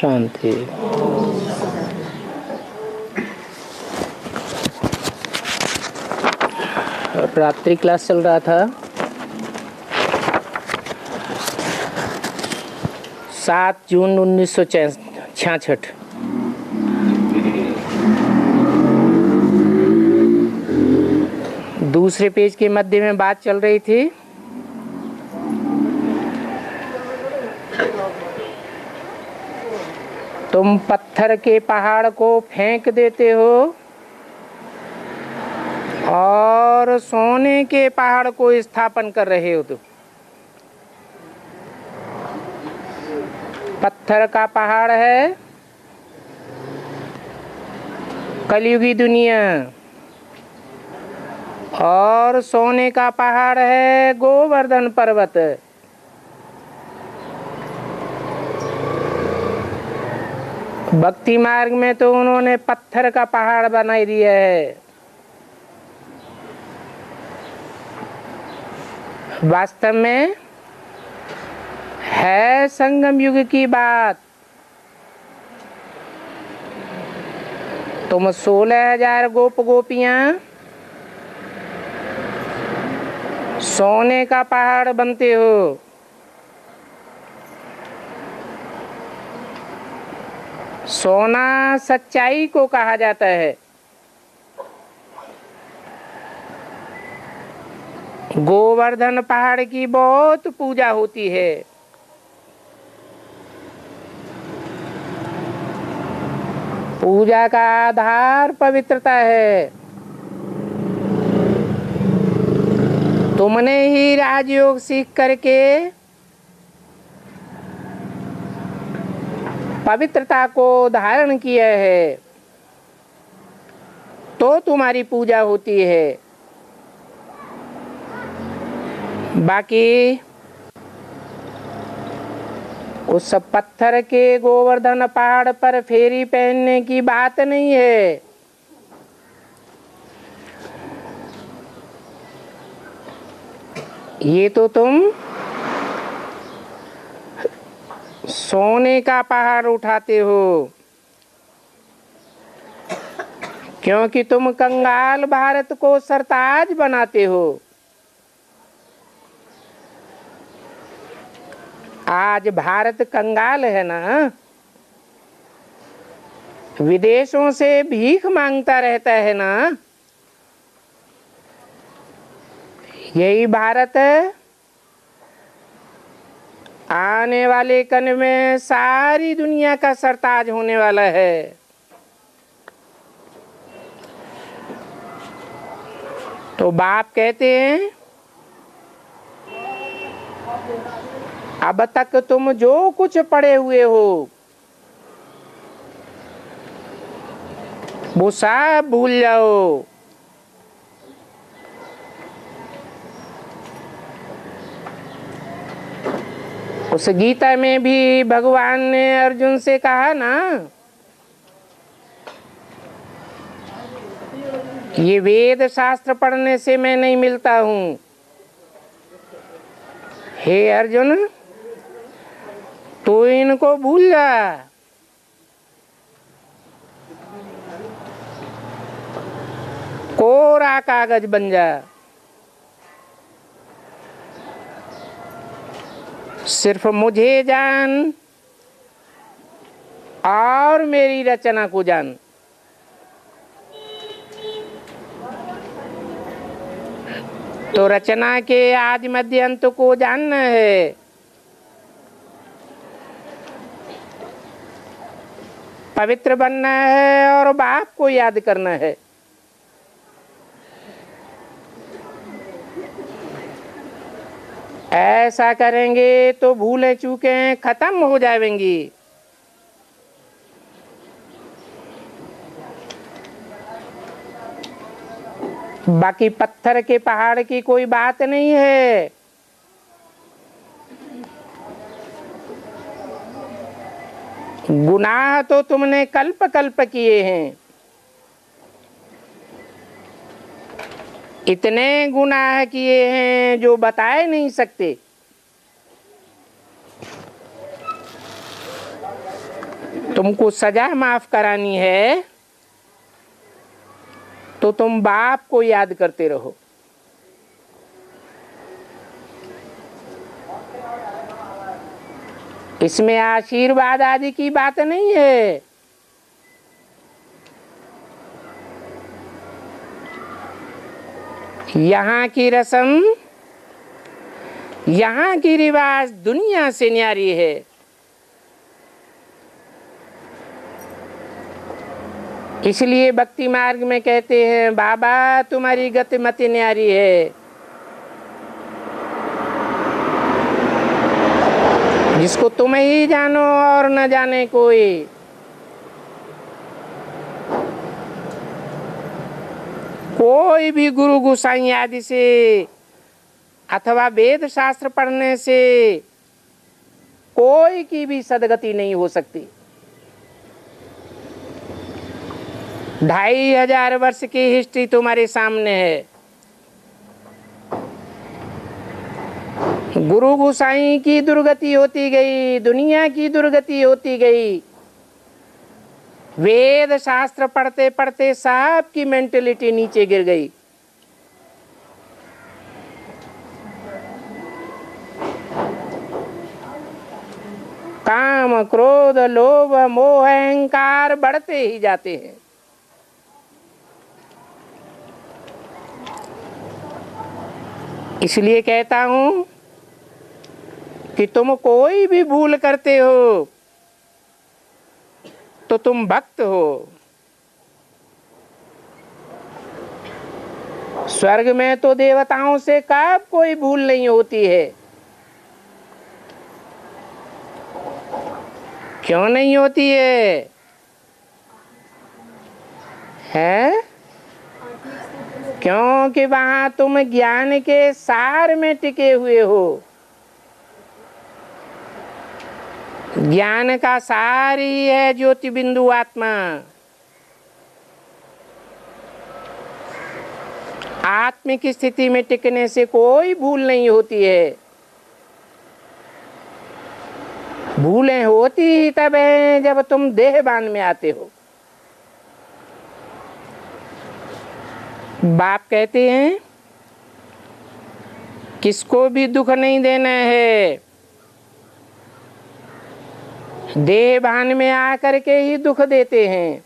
शांति। रात्रि क्लास चल रहा था। 7 जून 1966। दूसरे पेज के मध्य में बात चल रही थी। तुम पत्थर के पहाड़ को फेंक देते हो और सोने के पहाड़ को स्थापन कर रहे हो। तुम पत्थर का पहाड़ है कलयुगी दुनिया और सोने का पहाड़ है गोवर्धन पर्वत। भक्ति मार्ग में तो उन्होंने पत्थर का पहाड़ बना दिया है। वास्तव में है संगम युग की बात। तुम 16,000 गोप गोपियां सोने का पहाड़ बनते हो। सोना सच्चाई को कहा जाता है। गोवर्धन पहाड़ की बहुत पूजा होती है। पूजा का आधार पवित्रता है। तुमने ही राजयोग सीख करके पवित्रता को धारण किया है तो तुम्हारी पूजा होती है। बाकी उस पत्थर के गोवर्धन पहाड़ पर फेरी पहनने की बात नहीं है। ये तो तुम सोने का पहाड़ उठाते हो क्योंकि तुम कंगाल भारत को सरताज बनाते हो। आज भारत कंगाल है ना, विदेशों से भीख मांगता रहता है ना। यही भारत आने वाले कन में सारी दुनिया का सरताज होने वाला है। तो बाप कहते हैं अब तक तुम जो कुछ पढ़े हुए हो वो सब भूल जाओ। उस गीता में भी भगवान ने अर्जुन से कहा ना, ये वेद शास्त्र पढ़ने से मैं नहीं मिलता हूँ। हे अर्जुन, तू इनको भूल जा। कोरा कागज बन जा। सिर्फ मुझे जान और मेरी रचना को जान। तो रचना के आदि मध्य अंत को जानना है। पवित्र बनना है और बाप को याद करना है। ऐसा करेंगे तो भूलें चूकें खत्म हो जाएंगी। बाकी पत्थर के पहाड़ की कोई बात नहीं है। गुनाह तो तुमने कल्प कल्प किए हैं। इतने गुनाह किए हैं जो बताए नहीं सकते। तुमको सजा माफ करानी है तो तुम बाप को याद करते रहो। इसमें आशीर्वाद आदि की बात नहीं है। यहाँ की रस्म, यहाँ की रिवाज दुनिया से न्यारी है। इसलिए भक्ति मार्ग में कहते हैं बाबा तुम्हारी गति मति न्यारी है। जिसको तुम ही जानो और न जाने कोई। कोई भी गुरु गोसाई आदि से अथवा वेद शास्त्र पढ़ने से कोई की भी सदगति नहीं हो सकती। 2500 वर्ष की हिस्ट्री तुम्हारे सामने है। गुरु गोसाई की दुर्गति होती गई, दुनिया की दुर्गति होती गई। वेद शास्त्र पढ़ते पढ़ते सबकी मेंटेलिटी नीचे गिर गई। काम क्रोध लोभ मोह अहंकार बढ़ते ही जाते हैं। इसलिए कहता हूं कि तुम कोई भी भूल करते हो तो तुम भक्त हो। स्वर्ग में तो देवताओं से कब कोई भूल नहीं होती है। क्यों नहीं होती है? हैं? क्योंकि वहां तुम ज्ञान के सार में टिके हुए हो। ज्ञान का सार ही है ज्योति बिंदु आत्मा। आत्मिक स्थिति में टिकने से कोई भूल नहीं होती है। भूलें होती ही तब है जब तुम देहबान में आते हो। बाप कहते हैं किसको भी दुख नहीं देना है। देहभान में आकर के ही दुख देते हैं।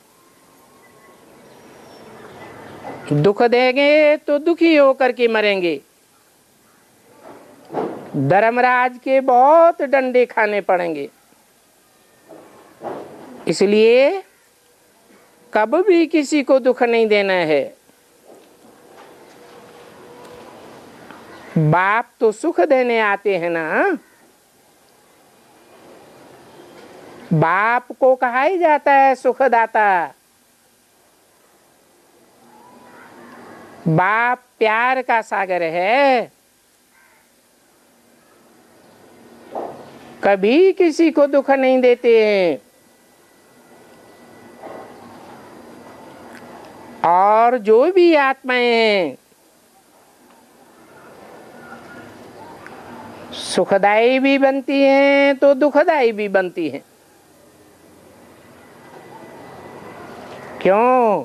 दुख देंगे तो दुखी होकर के मरेंगे। धर्मराज के बहुत डंडे खाने पड़ेंगे। इसलिए कब भी किसी को दुख नहीं देना है। बाप तो सुख देने आते हैं ना। बाप को कहा ही जाता है सुखदाता। बाप प्यार का सागर है। कभी किसी को दुख नहीं देते हैं। और जो भी आत्माएं हैं सुखदायी भी बनती हैं तो दुखदायी भी बनती हैं। क्यों?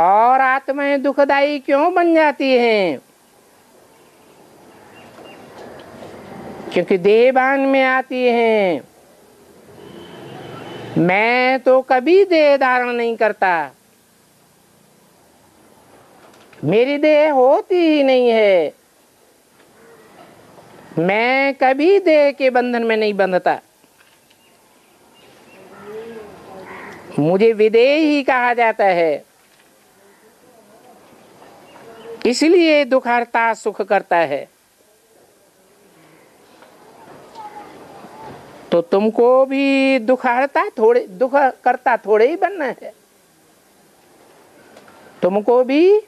और आत्माएं दुखदायी क्यों बन जाती हैं? क्योंकि देहभान में आती हैं। मैं तो कभी देह धारण नहीं करता। मेरी देह होती ही नहीं है। मैं कभी देह के बंधन में नहीं बंधता। मुझे विदेही ही कहा जाता है। इसलिए दुख हरता सुख करता है। तो तुमको भी दुख हरता थोड़े, दुख करता थोड़े ही बनना है। तुमको भी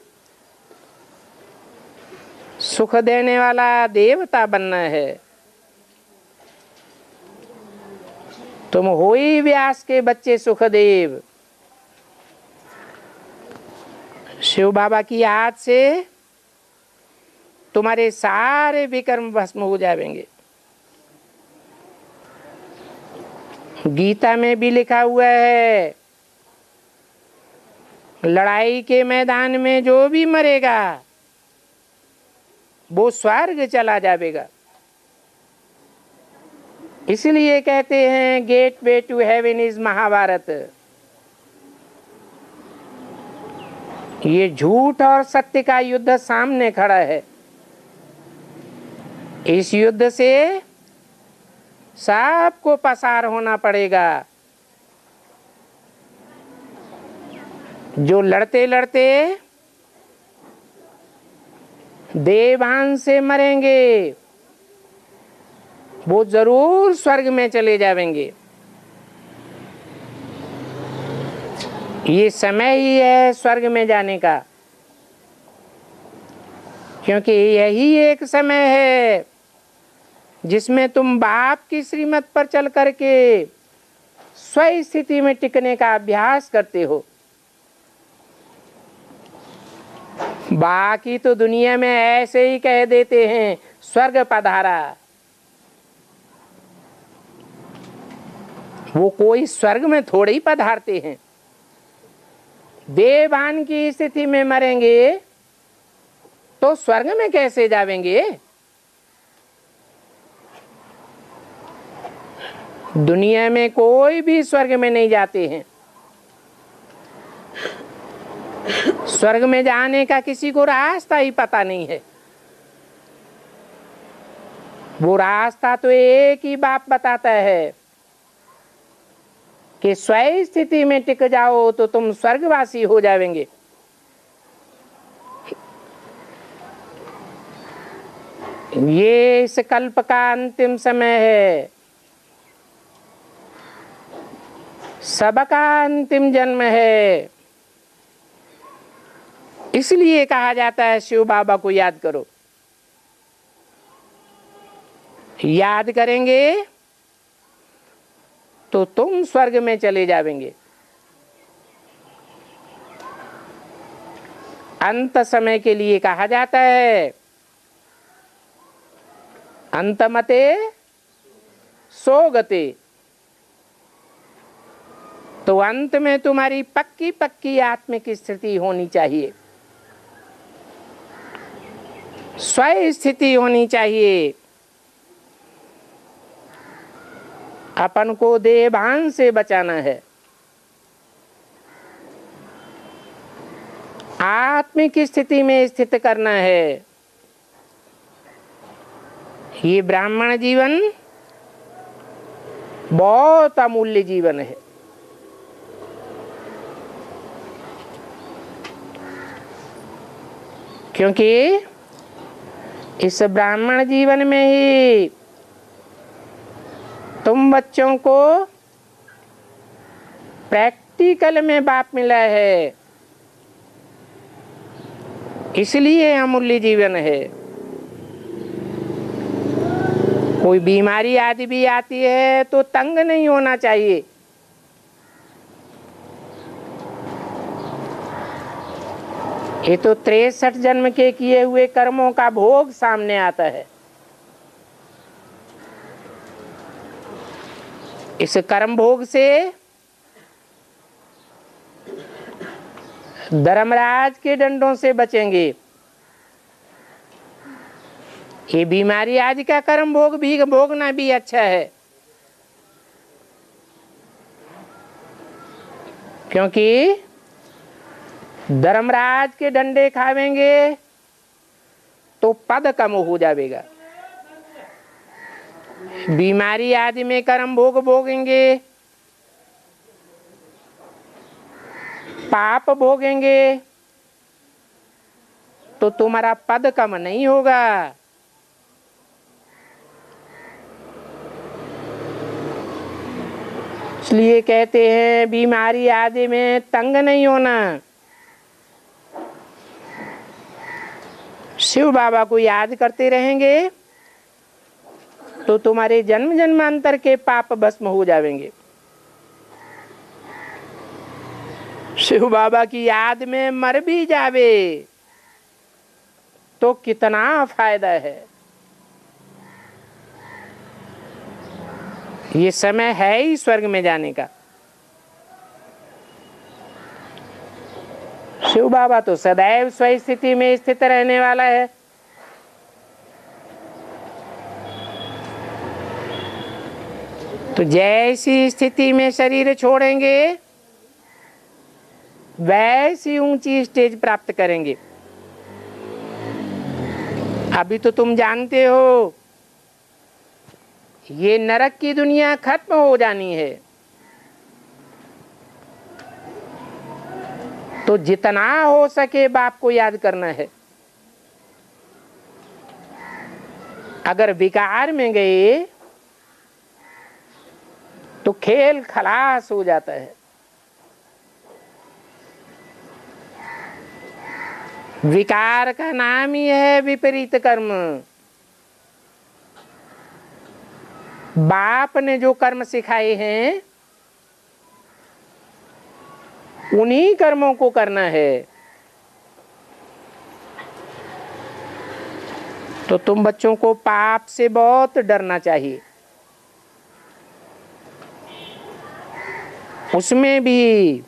सुख देने वाला देवता बनना है। तुम हो ही व्यास के बच्चे सुखदेव। शिव बाबा की याद से तुम्हारे सारे विकर्म भस्म हो जाएंगे। गीता में भी लिखा हुआ है, लड़ाई के मैदान में जो भी मरेगा वो स्वर्ग चला जाएगा। इसलिए कहते हैं gate way to heaven is Mahabharat. ये झूठ और सत्य का युद्ध सामने खड़ा है। इस युद्ध से सबको पसार होना पड़ेगा। जो लड़ते लड़ते देवान से मरेंगे वो जरूर स्वर्ग में चले जाएंगे। ये समय ही है स्वर्ग में जाने का, क्योंकि यही एक समय है जिसमें तुम बाप की श्रीमत पर चल करके स्व स्थिति में टिकने का अभ्यास करते हो। बाकी तो दुनिया में ऐसे ही कह देते हैं स्वर्ग पधारा। वो कोई स्वर्ग में थोड़े ही पधारते हैं। देवान की स्थिति में मरेंगे तो स्वर्ग में कैसे जावेंगे? दुनिया में कोई भी स्वर्ग में नहीं जाते हैं। स्वर्ग में जाने का किसी को रास्ता ही पता नहीं है। वो रास्ता तो एक ही बाप बताता है कि स्व स्थिति में टिक जाओ तो तुम स्वर्गवासी हो जाएंगे। ये इस कल्प का अंतिम समय है, सबका अंतिम जन्म है। इसलिए कहा जाता है शिव बाबा को याद करो। याद करेंगे तो तुम स्वर्ग में चले जाएंगे। अंत समय के लिए कहा जाता है अंतमते सोगते। तो अंत में तुम्हारी पक्की पक्की आत्मिक स्थिति होनी चाहिए, स्व स्थिति होनी चाहिए। अपन को देहभान से बचाना है, आत्मिक स्थिति में स्थित करना है। ये ब्राह्मण जीवन बहुत अमूल्य जीवन है। क्योंकि इस ब्राह्मण जीवन में ही तुम बच्चों को प्रैक्टिकल में बाप मिला है, इसलिए अमूल्य जीवन है। कोई बीमारी आदि भी आती है तो तंग नहीं होना चाहिए। ये तो 63 जन्म के किए हुए कर्मों का भोग सामने आता है। इस कर्म भोग से धर्मराज के डंडों से बचेंगे। ये बीमारी आदि का कर्म भोग भी भोगना भी अच्छा है, क्योंकि धर्मराज के डंडे खावेंगे तो पद कम हो जाएगा। बीमारी आदि में कर्म भोग भोगेंगे, पाप भोगेंगे तो तुम्हारा पद कम नहीं होगा। इसलिए कहते हैं बीमारी आदि में तंग नहीं होना। शिव बाबा को याद करते रहेंगे तो तुम्हारे जन्म जन्मांतर के पाप भस्म हो जाएंगे। शिव बाबा की याद में मर भी जावे तो कितना फायदा है। ये समय है ही स्वर्ग में जाने का। शिव बाबा तो सदैव स्व स्थिति में स्थित रहने वाला है। तो जैसी स्थिति में शरीर छोड़ेंगे वैसी ऊंची स्टेज प्राप्त करेंगे। अभी तो तुम जानते हो ये नरक की दुनिया खत्म हो जानी है, तो जितना हो सके बाप को याद करना है। अगर विकार में गए तो खेल खलास हो जाता है। विकार का नाम ही है विपरीत कर्म। बाप ने जो कर्म सिखाए हैं उन्हीं कर्मों को करना है। तो तुम बच्चों को पाप से बहुत डरना चाहिए। उसमें भी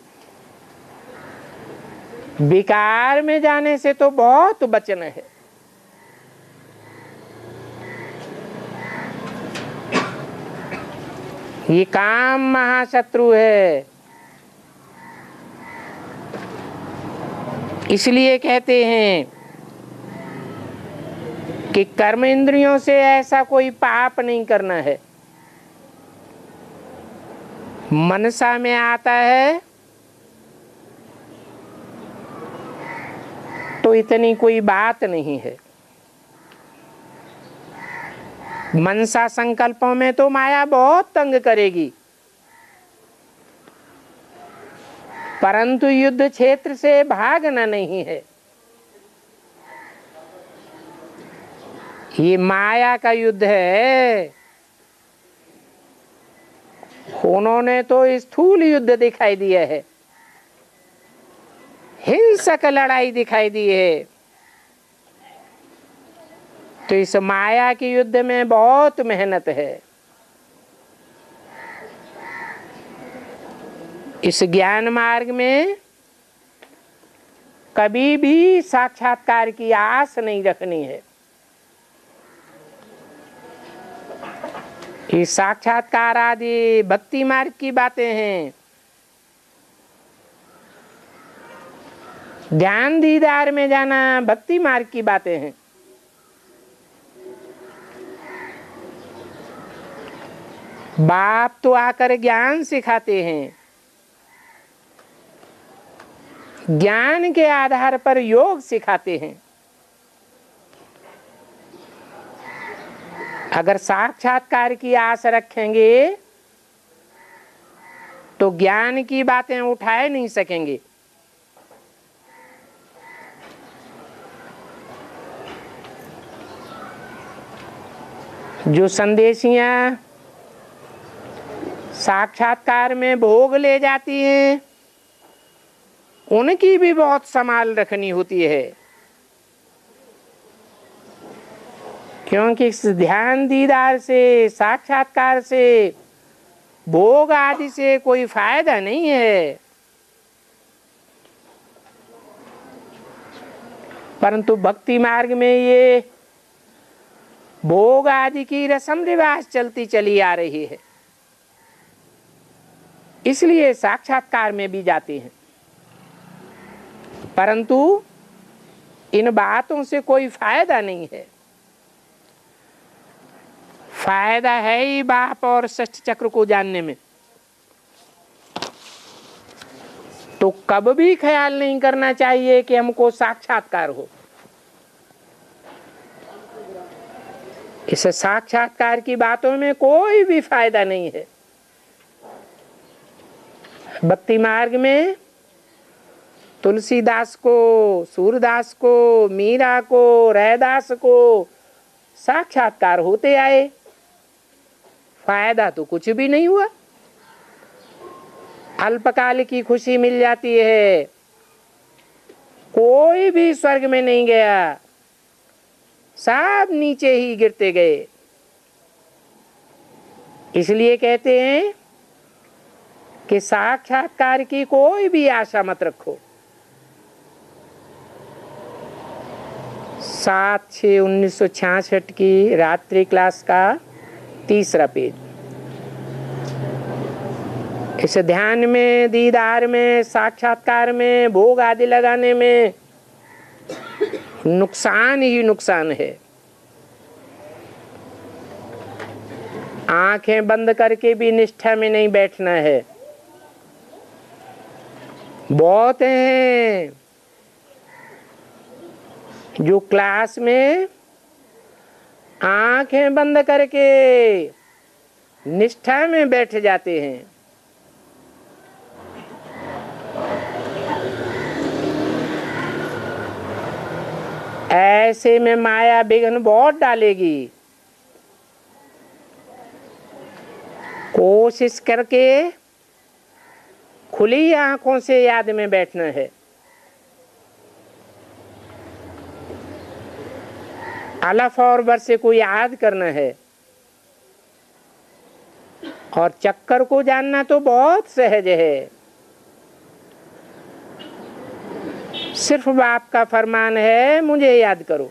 विकार में जाने से तो बहुत बचना है। ये काम महाशत्रु है। इसलिए कहते हैं कि कर्म इंद्रियों से ऐसा कोई पाप नहीं करना है। मनसा में आता है तो इतनी कोई बात नहीं है। मनसा संकल्पों में तो माया बहुत तंग करेगी, परंतु युद्ध क्षेत्र से भागना नहीं है। ये माया का युद्ध है। उन्होंने तो स्थूल युद्ध दिखाई दिया है, हिंसक लड़ाई दिखाई दी है। तो इस माया के युद्ध में बहुत मेहनत है। इस ज्ञान मार्ग में कभी भी साक्षात्कार की आस नहीं रखनी है। ये साक्षात्कार आदि भक्ति मार्ग की बातें हैं। ध्यान दीदार में जाना भक्ति मार्ग की बातें हैं। बाप तो आकर ज्ञान सिखाते हैं, ज्ञान के आधार पर योग सिखाते हैं। अगर साक्षात्कार की आस रखेंगे तो ज्ञान की बातें उठाए नहीं सकेंगे। जो संदेशियां साक्षात्कार में भोग ले जाती हैं उनकी भी बहुत संभाल रखनी होती है, क्योंकि इस ध्यान दीदार से साक्षात्कार से भोग आदि से कोई फायदा नहीं है, परंतु भक्ति मार्ग में ये भोग आदि की रस्म रिवाज चलती चली आ रही है। इसलिए साक्षात्कार में भी जाते हैं, परंतु इन बातों से कोई फायदा नहीं है। फायदा है ही बाप और षष्ठ चक्र को जानने में। तो कब भी ख्याल नहीं करना चाहिए कि हमको साक्षात्कार हो। इस साक्षात्कार की बातों में कोई भी फायदा नहीं है। भक्ति मार्ग में तुलसीदास को, सूरदास को, मीरा को, रैदास को साक्षात्कार होते आए, फायदा तो कुछ भी नहीं हुआ। अल्पकाल की खुशी मिल जाती है, कोई भी स्वर्ग में नहीं गया, सब नीचे ही गिरते गए। इसलिए कहते हैं कि साक्षात्कार की कोई भी आशा मत रखो। 7/6/1966 की रात्रि क्लास का 3रा पेज। इस ध्यान में, दीदार में, साक्षात्कार में, भोग आदि लगाने में नुकसान ही नुकसान है। आंखें बंद करके भी निष्ठा में नहीं बैठना है। बहुत हैं जो क्लास में आंखें बंद करके निष्ठा में बैठ जाते हैं। ऐसे में माया विघ्न बहुत डालेगी। कोशिश करके खुली आंखों से याद में बैठना है। अलफ और वर्षे को याद करना है। और चक्कर को जानना तो बहुत सहज है। सिर्फ बाप का फरमान है, मुझे याद करो।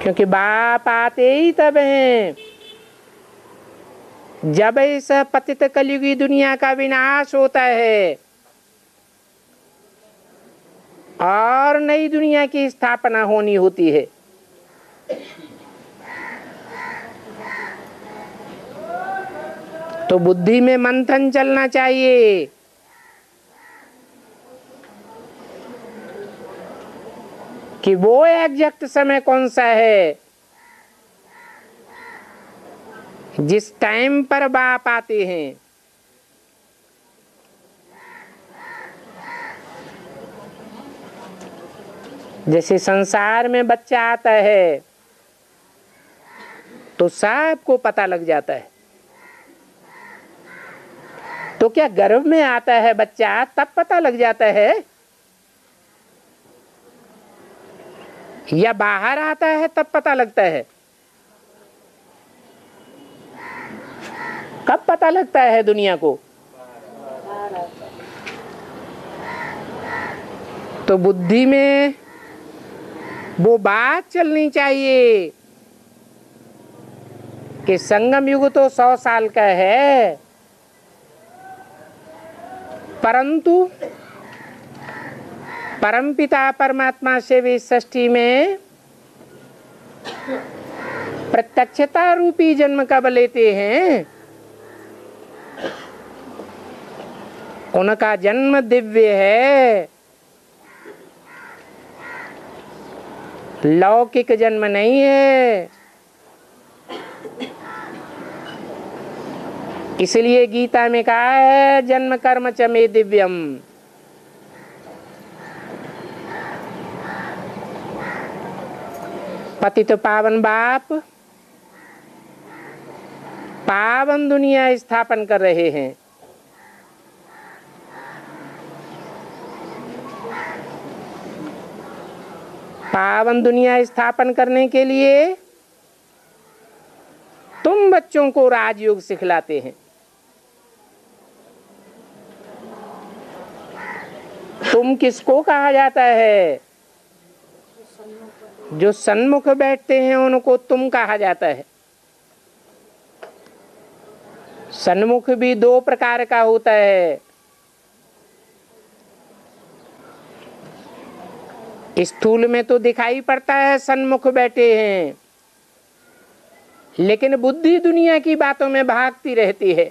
क्योंकि बाप आते ही तब हैं जब इस पतित कलयुगी दुनिया का विनाश होता है और नई दुनिया की स्थापना होनी होती है। तो बुद्धि में मंथन चलना चाहिए। कि वो एग्जैक्ट समय कौन सा है जिस टाइम पर बाप आते हैं। जैसे संसार में बच्चा आता है तो सबको पता लग जाता है। तो क्या गर्भ में आता है बच्चा तब पता लग जाता है, या बाहर आता है तब पता लगता है? कब पता लगता है दुनिया को? तो बुद्धि में वो बात चलनी चाहिए कि संगम युग तो 100 साल का है, परंतु परमपिता परमात्मा से भी सृष्टि में प्रत्यक्षता रूपी जन्म कब लेते हैं? उनका जन्म दिव्य है, लौकिक जन्म नहीं है। इसलिए गीता में कहा है जन्म कर्म च मे दिव्यम। पतित पावन बाप पावन दुनिया स्थापन कर रहे हैं। पावन दुनिया स्थापन करने के लिए तुम बच्चों को राजयोग सिखलाते हैं। तुम किसको कहा जाता है? जो सन्मुख बैठते हैं उनको तुम कहा जाता है। सन्मुख भी 2 प्रकार का होता है। स्थूल में तो दिखाई पड़ता है सन्मुख बैठे हैं, लेकिन बुद्धि दुनिया की बातों में भागती रहती है।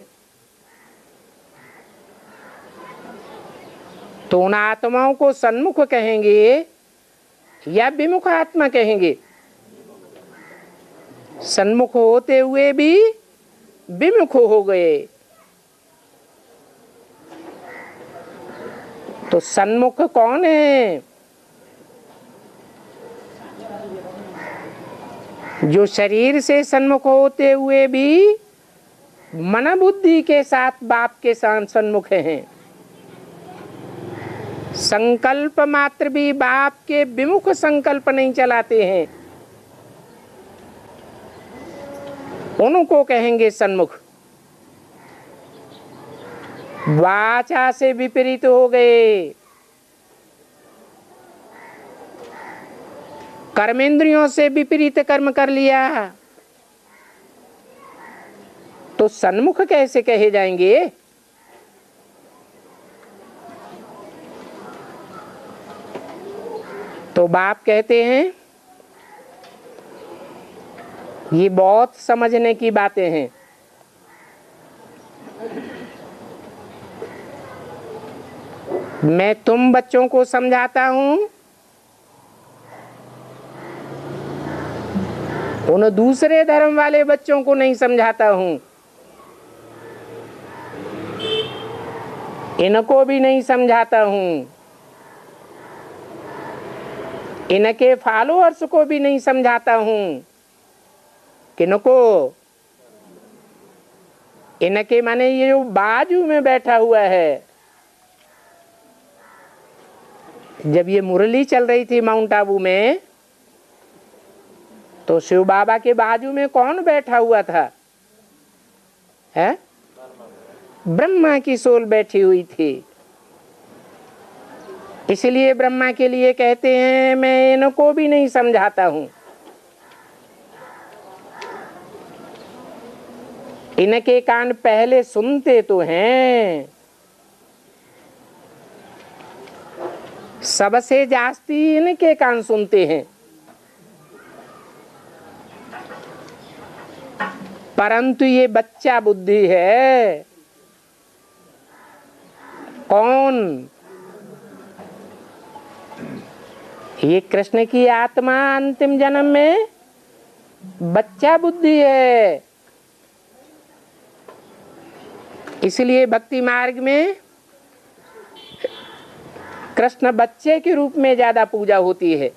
तो उन आत्माओं को सन्मुख कहेंगे या विमुख आत्मा कहेंगे? सन्मुख होते हुए भी विमुख हो गए। तो सन्मुख कौन है? जो शरीर से सन्मुख होते हुए भी मन बुद्धि के साथ बाप के साथ सन्मुख हैं। संकल्प मात्र भी बाप के विमुख संकल्प नहीं चलाते हैं। उनको कहेंगे सन्मुख। वाचा से विपरीत हो गए, कर्मेंद्रियों से विपरीत कर्म कर लिया, तो सन्मुख कैसे कहे जाएंगे? तो बाप कहते हैं ये बहुत समझने की बातें हैं। मैं तुम बच्चों को समझाता हूं, उन दूसरे धर्म वाले बच्चों को नहीं समझाता हूं, इनको भी नहीं समझाता हूं, इनके फॉलोअर्स को भी नहीं समझाता हूं। किनको? इनके माने ये जो बाजू में बैठा हुआ है। जब ये मुरली चल रही थी माउंट आबू में, तो शिव बाबा के बाजू में कौन बैठा हुआ था? है ब्रह्मा की सोल बैठी हुई थी। इसलिए ब्रह्मा के लिए कहते हैं मैं इनको भी नहीं समझाता हूं, इनके कान पहले सुनते तो हैं, सबसे जास्ती इनके कान सुनते हैं, परंतु ये बच्चा बुद्धि है। कौन? ये कृष्ण की आत्मा अंतिम जन्म में बच्चा बुद्धि है। इसलिए भक्ति मार्ग में कृष्ण बच्चे के रूप में ज्यादा पूजा होती है।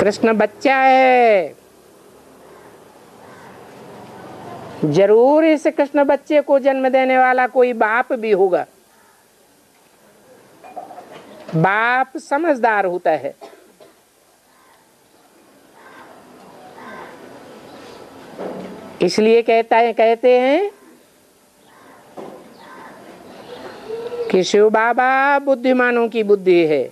कृष्ण बच्चा है, जरूर इस कृष्ण बच्चे को जन्म देने वाला कोई बाप भी होगा। बाप समझदार होता है। इसलिए कहते हैं कि शिव बाबा बुद्धिमानों की बुद्धि है।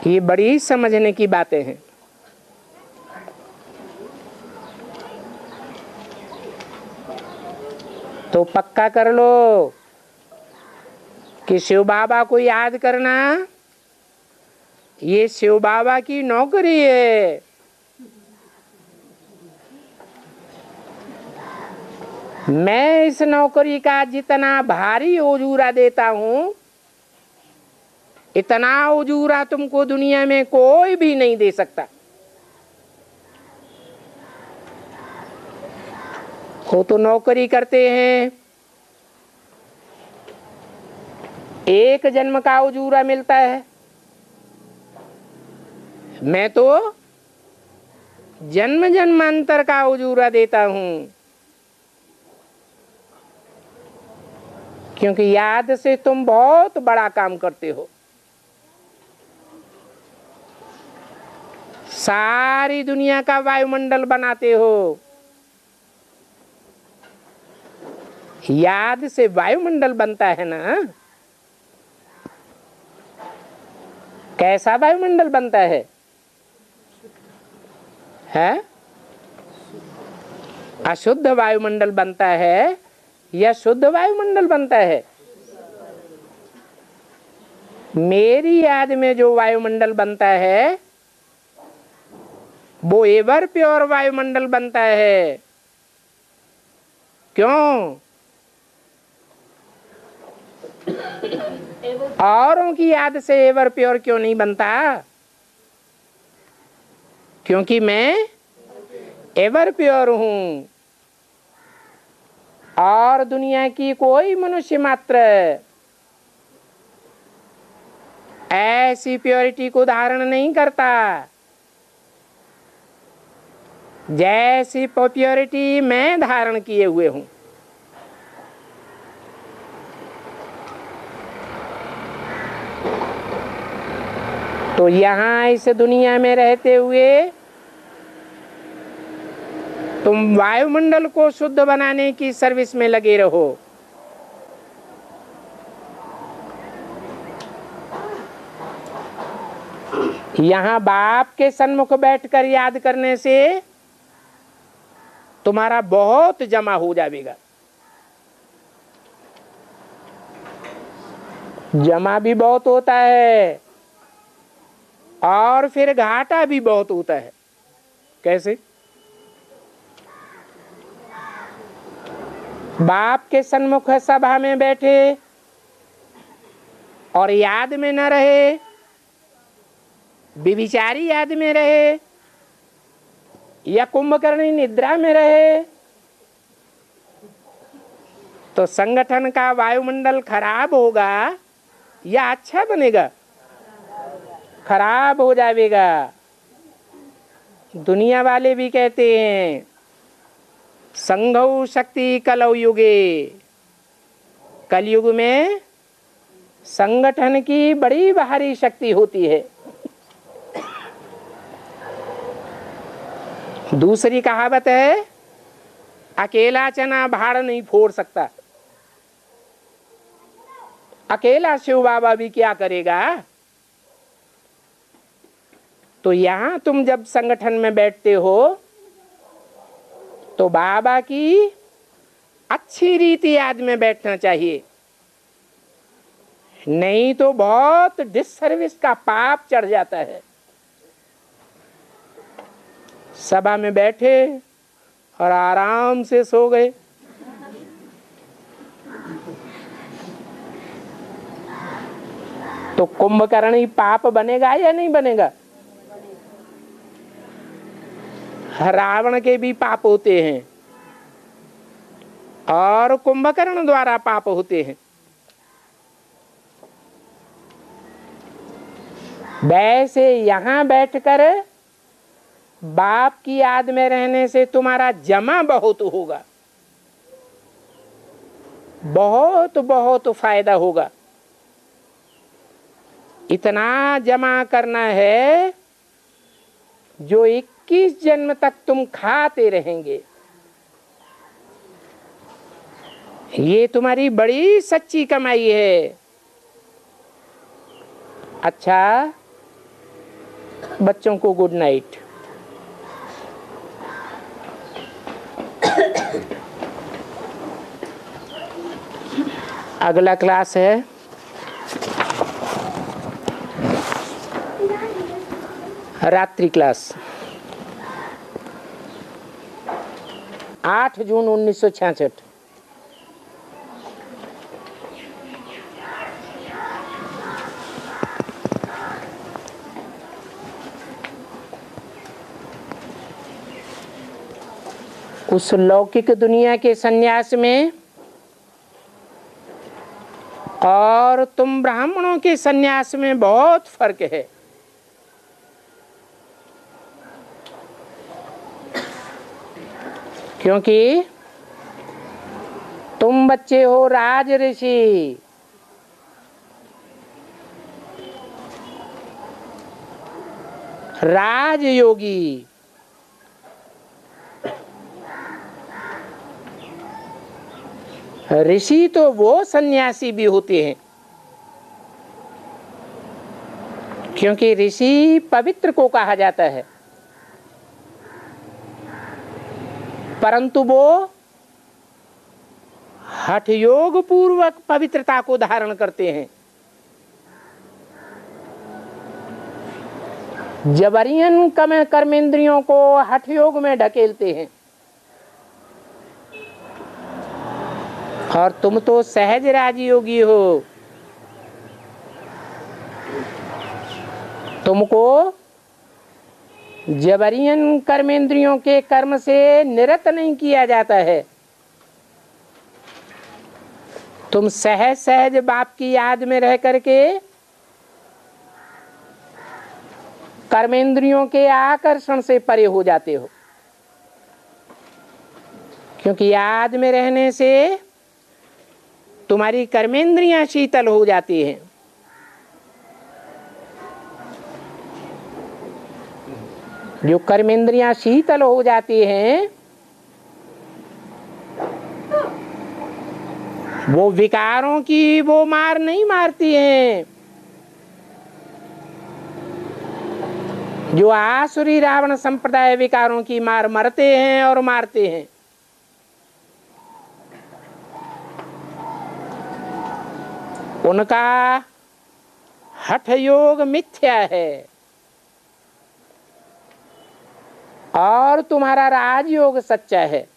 ये बड़ी समझने की बातें हैं। तो पक्का कर लो कि शिव बाबा को याद करना ये शिव बाबा की नौकरी है। मैं इस नौकरी का जितना भारी उजूरा देता हूं, इतना उजूरा तुमको दुनिया में कोई भी नहीं दे सकता। वो तो नौकरी करते हैं, एक जन्म का उजूरा मिलता है। मैं तो जन्म जन्मांतर का उजूरा देता हूं, क्योंकि याद से तुम बहुत बड़ा काम करते हो। सारी दुनिया का वायुमंडल बनाते हो। याद से वायुमंडल बनता है ना। कैसा वायुमंडल बनता है? अशुद्ध वायुमंडल बनता है या शुद्ध वायुमंडल बनता है? मेरी याद में जो वायुमंडल बनता है वो एवर प्योर वायुमंडल बनता है। क्यों? औरों की याद से एवर प्योर क्यों नहीं बनता? क्योंकि मैं एवर प्योर हूं, और दुनिया की कोई मनुष्य मात्र ऐसी प्योरिटी को धारण नहीं करता जैसी प्योरिटी मैं धारण किए हुए हूं। तो यहाँ इस दुनिया में रहते हुए तुम वायुमंडल को शुद्ध बनाने की सर्विस में लगे रहो। यहाँ बाप के सन्मुख बैठकर याद करने से तुम्हारा बहुत जमा हो जाएगा। जमा भी बहुत होता है और फिर घाटा भी बहुत होता है। कैसे? बाप के सन्मुख सभा में बैठे और याद में न रहे, विविचारी याद में रहे या कुंभकर्णी निद्रा में रहे, तो संगठन का वायुमंडल खराब होगा या अच्छा बनेगा? खराब हो जाएगा। दुनिया वाले भी कहते हैं संघौ शक्ति कलौ युगे, कलयुग में संगठन की बड़ी भारी शक्ति होती है। दूसरी कहावत है अकेला चना भाड़ नहीं फोड़ सकता। अकेला शिव बाबा भी क्या करेगा? तो यहां तुम जब संगठन में बैठते हो तो बाबा की अच्छी रीति याद में बैठना चाहिए, नहीं तो बहुत डिससर्विस का पाप चढ़ जाता है। सभा में बैठे और आराम से सो गए, तो कुंभकर्णी पाप बनेगा या नहीं बनेगा? रावण के भी पाप होते हैं और कुंभकर्ण द्वारा पाप होते हैं। वैसे यहां बैठकर बाप की याद में रहने से तुम्हारा जमा बहुत होगा, बहुत बहुत फायदा होगा। इतना जमा करना है जो 21 जन्म तक तुम खाते रहेंगे। ये तुम्हारी बड़ी सच्ची कमाई है। अच्छा, बच्चों को गुड नाइट। अगला क्लास है रात्रि क्लास, 8 जून 1966। उस लौकिक दुनिया के सन्यास में और तुम ब्राह्मणों के सन्यास में बहुत फर्क है। क्योंकि तुम बच्चे हो राज ऋषि, राजयोगी। ऋषि तो वो सन्यासी भी होते हैं, क्योंकि ऋषि पवित्र को कहा जाता है, परंतु वो हठ योग पूर्वक पवित्रता को धारण करते हैं। जबरियन कर्मेंद्रियों को हठ योग में ढकेलते हैं। और तुम तो सहज राजयोगी हो, तुमको जबरियन कर्मेंद्रियों के कर्म से निरत नहीं किया जाता है। तुम सहज सहज बाप की याद में रह करके कर्मेंद्रियों के आकर्षण से परे हो जाते हो, क्योंकि याद में रहने से तुम्हारी कर्मेंद्रियां शीतल हो जाती हैं। जो कर्मेंद्रियां शीतल हो जाती हैं, वो विकारों की वो मार नहीं मारती हैं। जो आसुरी रावण संप्रदाय विकारों की मार मरते हैं और मारते हैं। उनका हठ योग मिथ्या है और तुम्हारा राजयोग सच्चा है।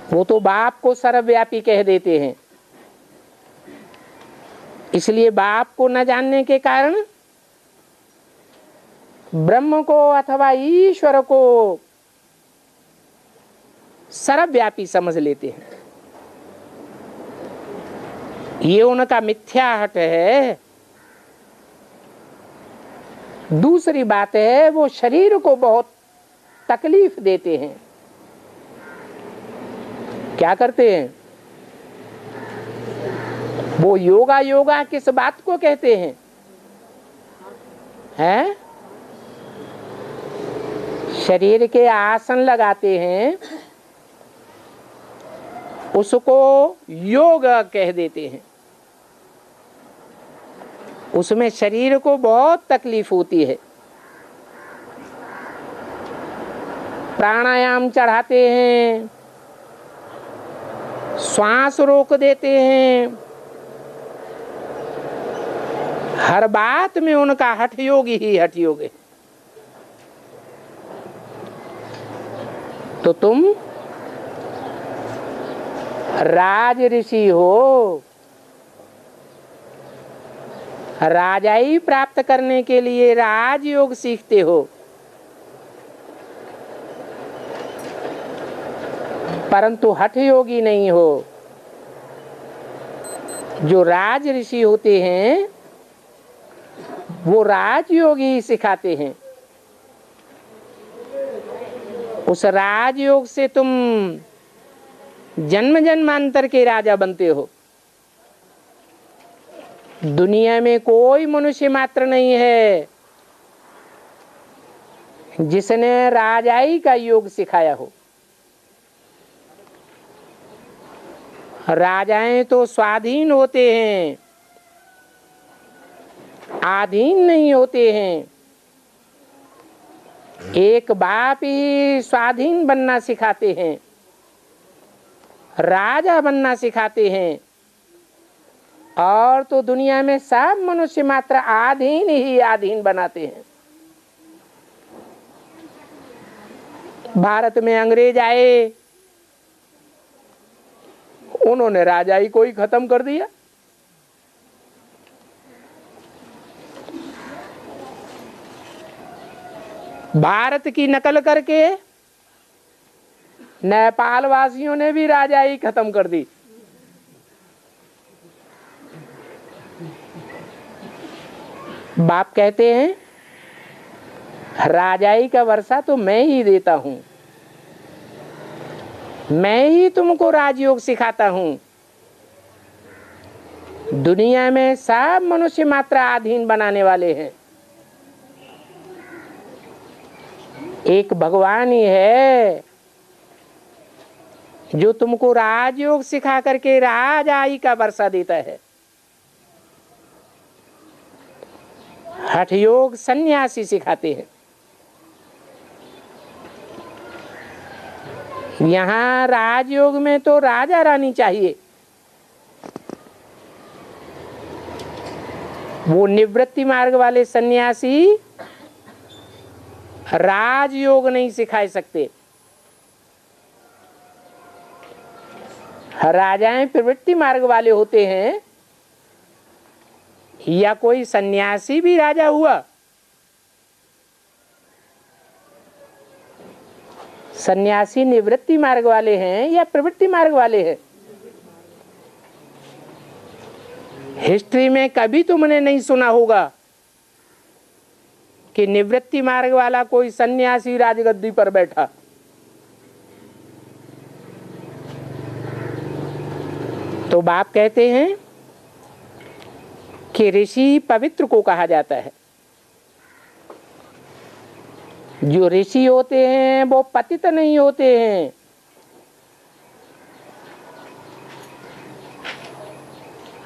वो तो बाप को सर्वव्यापी कह देते हैं, इसलिए बाप को न जानने के कारण ब्रह्म को अथवा ईश्वर को सर्वव्यापी समझ लेते हैं। ये उनका मिथ्या हट है। दूसरी बात है, वो शरीर को बहुत तकलीफ देते हैं। क्या करते हैं? वो योगा योगा किस बात को कहते हैं? हैं? शरीर के आसन लगाते हैं, उसको योग कह देते हैं। उसमें शरीर को बहुत तकलीफ होती है। प्राणायाम चढ़ाते हैं, श्वास रोक देते हैं, हर बात में उनका हठ योग ही हठ योग है। तो तुम राज ऋषि हो, राजाई प्राप्त करने के लिए राजयोग सीखते हो, परंतु हठ योगी नहीं हो। जो राज ऋषि होते हैं वो राजयोग ही सिखाते हैं। उस राजयोग से तुम जन्म जन्मांतर के राजा बनते हो। दुनिया में कोई मनुष्य मात्र नहीं है जिसने राजाई का योग सिखाया हो। राजाएं तो स्वाधीन होते हैं, आधीन नहीं होते हैं। एक बाप ही स्वाधीन बनना सिखाते हैं, राजा बनना सिखाते हैं, और तो दुनिया में सब मनुष्य मात्र आधीन ही आधीन बनाते हैं। भारत में अंग्रेज आए, उन्होंने राजाई को ही खत्म कर दिया। भारत की नकल करके नेपाल वासियों ने भी राजाई खत्म कर दी। बाप कहते हैं राजाई का वर्षा तो मैं ही देता हूं, मैं ही तुमको राजयोग सिखाता हूं। दुनिया में सब मनुष्य मात्र अधीन बनाने वाले हैं। एक भगवान ही है जो तुमको राजयोग सिखा करके राजाई का वर्षा देता है। हठ योग सन्यासी सिखाते हैं। यहाँ राजयोग में तो राजा रानी चाहिए। वो निवृत्ति मार्ग वाले सन्यासी राजयोग नहीं सिखा सकते। राजाएं प्रवृत्ति मार्ग वाले होते हैं, या कोई सन्यासी भी राजा हुआ? सन्यासी निवृत्ति मार्ग वाले हैं या प्रवृत्ति मार्ग वाले हैं? हिस्ट्री में कभी तुमने नहीं सुना होगा कि निवृत्ति मार्ग वाला कोई सन्यासी राजगद्दी पर बैठा। तो बाप कहते हैं कि ऋषि पवित्र को कहा जाता है। जो ऋषि होते हैं वो पतित नहीं होते हैं,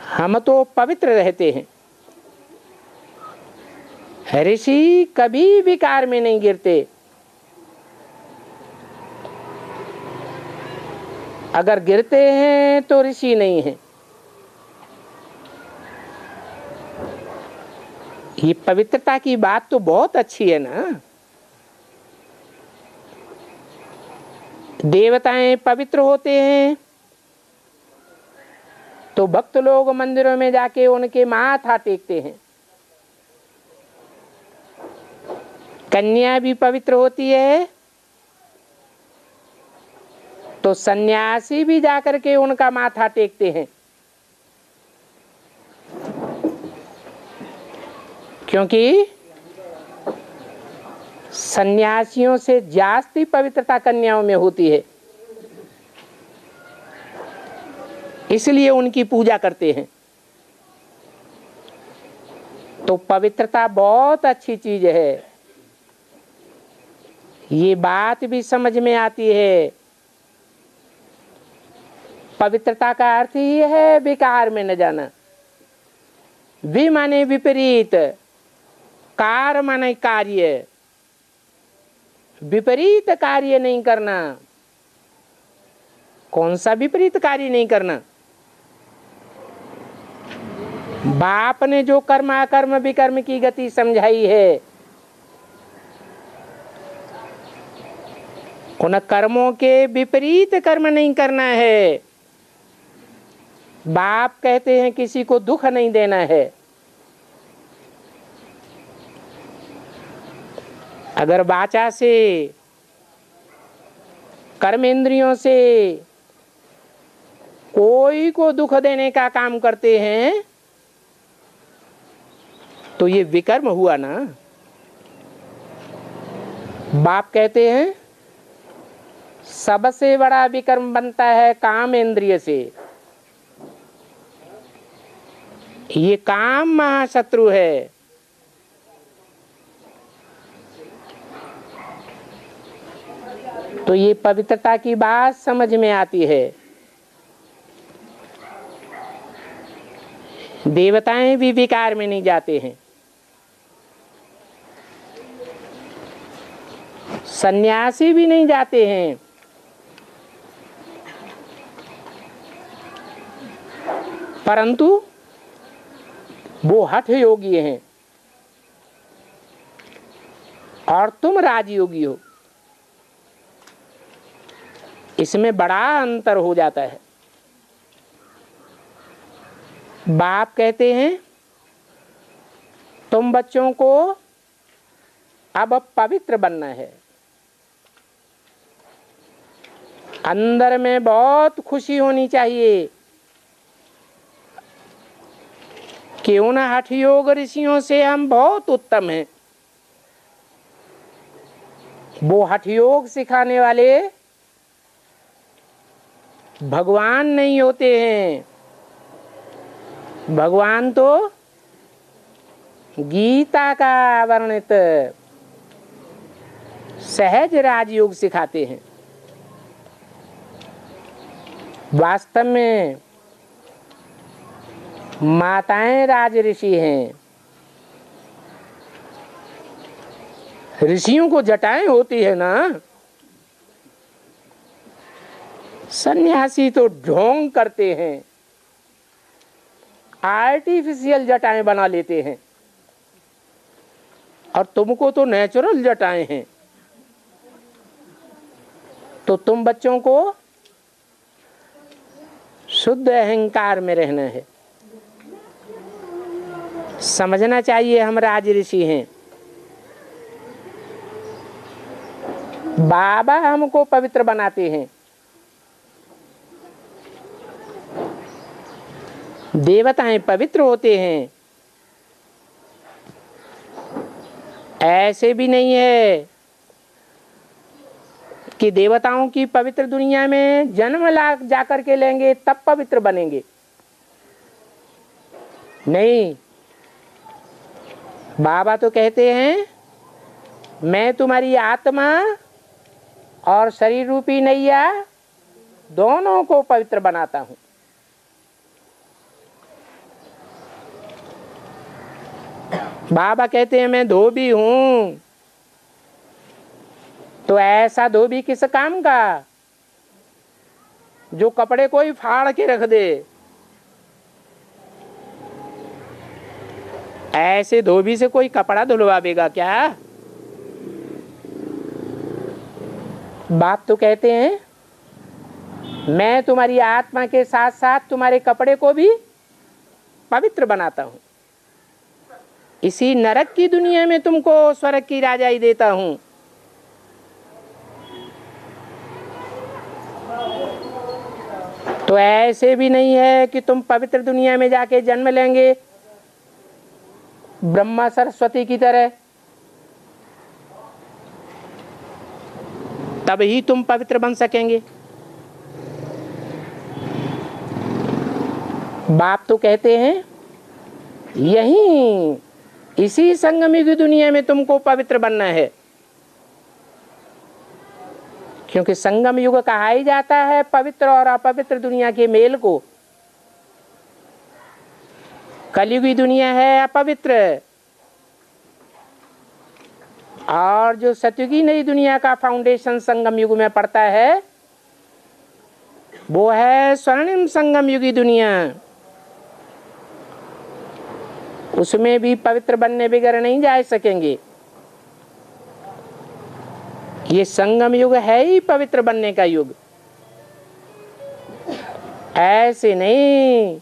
हम तो पवित्र रहते हैं। ऋषि कभी विकार में नहीं गिरते। अगर गिरते हैं तो ऋषि नहीं है। ये पवित्रता की बात तो बहुत अच्छी है ना। देवताएं पवित्र होते हैं तो भक्त लोग मंदिरों में जाके उनके माथा टेकते हैं। कन्या भी पवित्र होती है तो सन्यासी भी जाकर के उनका माथा टेकते हैं, क्योंकि सन्यासियों से जास्ती पवित्रता कन्याओं में होती है, इसलिए उनकी पूजा करते हैं। तो पवित्रता बहुत अच्छी चीज है। ये बात भी समझ में आती है। पवित्रता का अर्थ ही है विकार में न जाना। वि माने विपरीत, कार माने कार्य, विपरीत कार्य नहीं करना। कौन सा विपरीत कार्य नहीं करना? बाप ने जो कर्म अकर्म विकर्म की गति समझाई है, उन कर्मों के विपरीत कर्म नहीं करना है। बाप कहते हैं किसी को दुख नहीं देना है। अगर वाचा से, कर्मेंद्रियों से कोई को दुख देने का काम करते हैं तो ये विकर्म हुआ ना। बाप कहते हैं सबसे बड़ा विकर्म बनता है काम इंद्रिय से। ये काम महाशत्रु है। तो ये पवित्रता की बात समझ में आती है। देवताएं भी विकार में नहीं जाते हैं, सन्यासी भी नहीं जाते हैं। परंतु वो हठ योगी हैं और तुम राजयोगी हो। इसमें बड़ा अंतर हो जाता है। बाप कहते हैं तुम बच्चों को अब पवित्र बनना है। अंदर में बहुत खुशी होनी चाहिए। क्यों ना हठ योग ऋषियों से हम बहुत उत्तम हैं। वो हठ योग सिखाने वाले भगवान नहीं होते हैं। भगवान तो गीता का वर्णित सहज राजयोग सिखाते हैं। वास्तव में माताएं राज ऋषि हैं। ऋषियों को जटाएं होती है ना। सन्यासी तो ढोंग करते हैं, आर्टिफिशियल जटाएं बना लेते हैं, और तुमको तो नेचुरल जटाएं हैं। तो तुम बच्चों को शुद्ध अहंकार में रहना है। समझना चाहिए हम राज ऋषि हैं। बाबा हमको पवित्र बनाते हैं। देवताएं पवित्र होते हैं। ऐसे भी नहीं है कि देवताओं की पवित्र दुनिया में जन्म लाख जाकर के लेंगे तब पवित्र बनेंगे। नहीं, बाबा तो कहते हैं मैं तुम्हारी आत्मा और शरीर रूपी नैया दोनों को पवित्र बनाता हूं। बाबा कहते हैं मैं धोबी हूं, तो ऐसा धोबी किस काम का जो कपड़े को ही फाड़ के रख दे। ऐसे धोबी से कोई कपड़ा धुलवावेगा क्या? बाप तो कहते हैं मैं तुम्हारी आत्मा के साथ साथ तुम्हारे कपड़े को भी पवित्र बनाता हूं। इसी नरक की दुनिया में तुमको स्वर्ग की राजाई देता हूं। तो ऐसे भी नहीं है कि तुम पवित्र दुनिया में जाके जन्म लेंगे ब्रह्मा सरस्वती की तरह, तब ही तुम पवित्र बन सकेंगे। बाप तो कहते हैं यही इसी संगम युग दुनिया में तुमको पवित्र बनना है, क्योंकि संगम युग कहा ही जाता है पवित्र और अपवित्र दुनिया के मेल को। कलयुगी दुनिया है अपवित्र, और जो सतयुगी नई दुनिया का फाउंडेशन संगम युग में पड़ता है वो है स्वर्णिम संगम युगी दुनिया। उसमें भी पवित्र बनने बगैर नहीं जा सकेंगे। ये संगम युग है ही पवित्र बनने का युग। ऐसे नहीं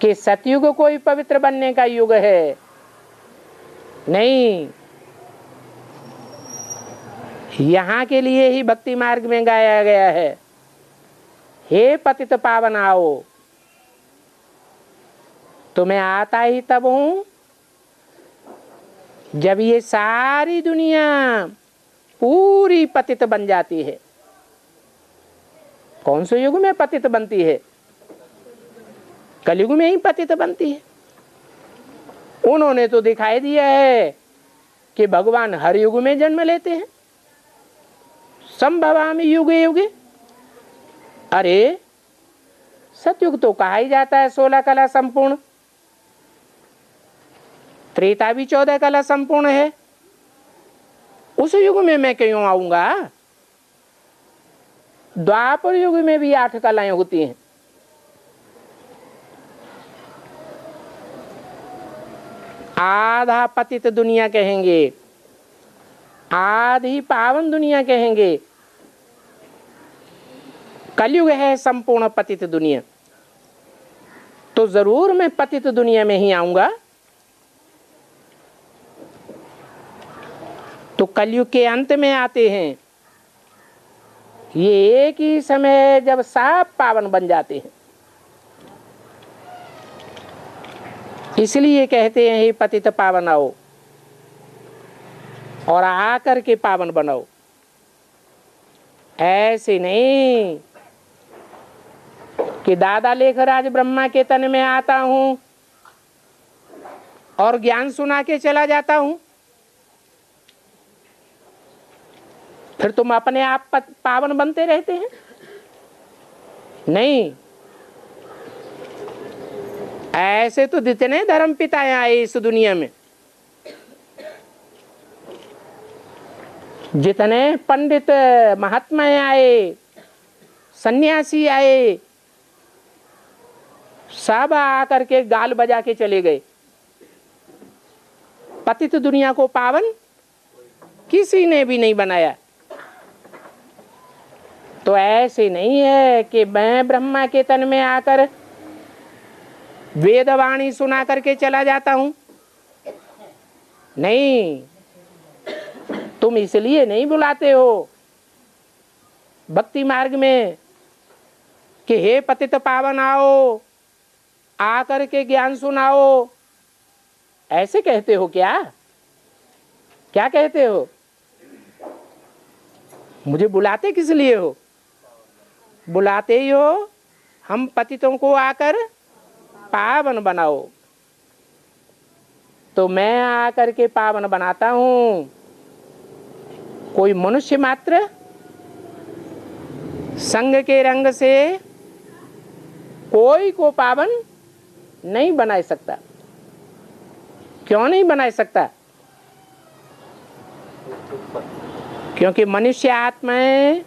कि सतयुग कोई पवित्र बनने का युग है, नहीं। यहाँ के लिए ही भक्ति मार्ग में गाया गया है, हे पतित पावन आओ। तो मैं आता ही तब हूं जब ये सारी दुनिया पूरी पतित बन जाती है। कौन से युग में पतित बनती है? कलयुग में ही पतित बनती है। उन्होंने तो दिखाई दिया है कि भगवान हर युग में जन्म लेते हैं, संभवामि युगे युगे। अरे सतयुग तो कहा ही जाता है 16 कला संपूर्ण, त्रेता भी 14 कला संपूर्ण है। उस युग में मैं क्यों आऊंगा? द्वापर युग में भी 8 कलाएं होती हैं। आधा पतित दुनिया कहेंगे, आधी पावन दुनिया कहेंगे। कलयुग है संपूर्ण पतित दुनिया। तो जरूर मैं पतित दुनिया में ही आऊंगा। तो कलयुग के अंत में आते हैं। ये एक ही समय है जब सब पावन बन जाते हैं। इसलिए कहते हैं हे पतित पावन आओ, और आकर के पावन बनाओ। ऐसे नहीं कि दादा लेखराज ब्रह्मा के तन में आता हूं और ज्ञान सुना के चला जाता हूं, फिर तुम अपने आप पावन बनते रहते हैं। नहीं, ऐसे तो जितने धर्म पिता आए इस दुनिया में, जितने पंडित महात्मा आए, सन्यासी आए, सब आकर के गाल बजा के चले गए। पतित दुनिया को पावन किसी ने भी नहीं बनाया। तो ऐसे नहीं है कि मैं ब्रह्मा के तन में आकर वेदवाणी सुना करके चला जाता हूं। नहीं, तुम इसलिए नहीं बुलाते हो भक्ति मार्ग में कि हे पतित पावन आओ, आकर के ज्ञान सुनाओ। ऐसे कहते हो क्या? क्या कहते हो? मुझे बुलाते किस लिए हो? बुलाते ही हो हम पतितों को आकर पावन बनाओ। तो मैं आकर के पावन बनाता हूं। कोई मनुष्य मात्र संग के रंग से कोई को पावन नहीं बना सकता। क्यों नहीं बना सकता? क्योंकि मनुष्य आत्माएं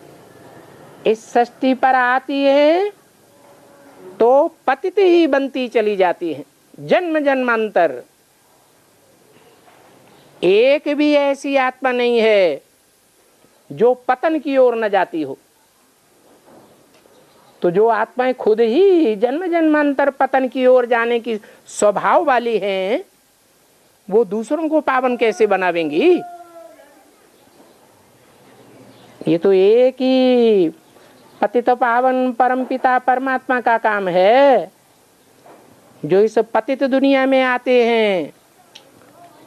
इस सृष्टि पर आती है तो पतित ही बनती चली जाती है। जन्म जन्मांतर एक भी ऐसी आत्मा नहीं है जो पतन की ओर न जाती हो। तो जो आत्माएं खुद ही जन्म जन्मांतर पतन की ओर जाने की स्वभाव वाली हैं, वो दूसरों को पावन कैसे बनावेंगी? ये तो एक ही पतित पावन परमपिता परमात्मा का काम है, जो इस पतित दुनिया में आते हैं,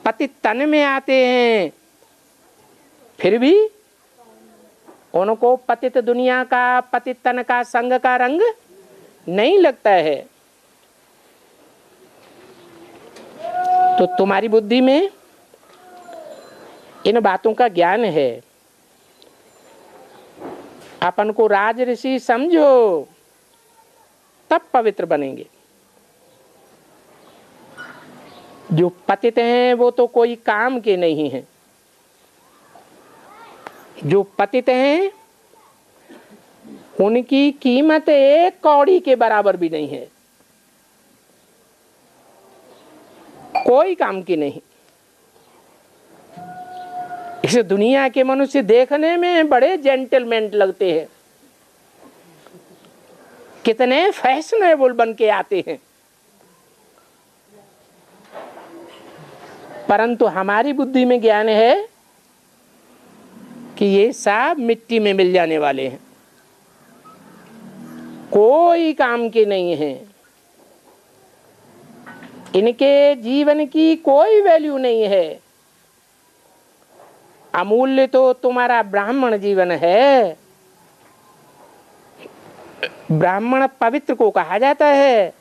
पतित तन में आते हैं, फिर भी उनको पतित दुनिया का, पतित तन का, संग का रंग नहीं लगता है। तो तुम्हारी बुद्धि में इन बातों का ज्ञान है। अपन को राज ऋषि समझो, तब पवित्र बनेंगे। जो पतित हैं वो तो कोई काम के नहीं हैं। जो पतित हैं उनकी कीमत एक कौड़ी के बराबर भी नहीं है, कोई काम की नहीं। इस दुनिया के मनुष्य देखने में बड़े जेंटलमैन लगते हैं, कितने फैशनेबल बन के आते हैं, परंतु हमारी बुद्धि में ज्ञान है कि ये सब मिट्टी में मिल जाने वाले हैं, कोई काम के नहीं हैं। इनके जीवन की कोई वैल्यू नहीं है। अमूल्य तो तुम्हारा ब्राह्मण जीवन है। ब्राह्मण पवित्र को कहा जाता है।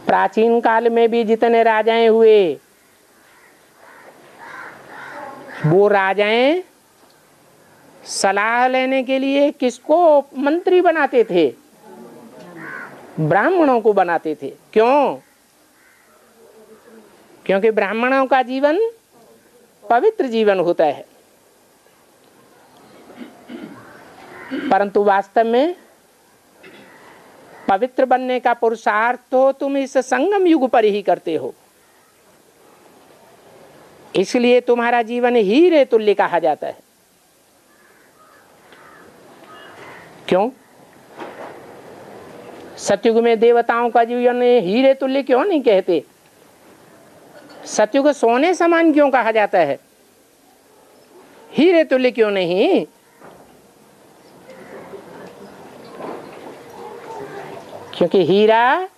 प्राचीन काल में भी जितने राजाएं हुए, वो राजाएं सलाह लेने के लिए किसको मंत्री बनाते थे? ब्राह्मणों को बनाते थे। क्यों? क्योंकि ब्राह्मणों का जीवन पवित्र जीवन होता है। परंतु वास्तव में पवित्र बनने का पुरुषार्थ तो तुम इस संगम युग पर ही करते हो। इसलिए तुम्हारा जीवन हीरे तुल्य कहा जाता है। क्यों? सतयुग में देवताओं का जीवन हीरे तुल्य क्यों नहीं कहते? सतयुग सोने समान क्यों कहा जाता है? हीरे तुल्य क्यों नहीं? क्योंकि हीरा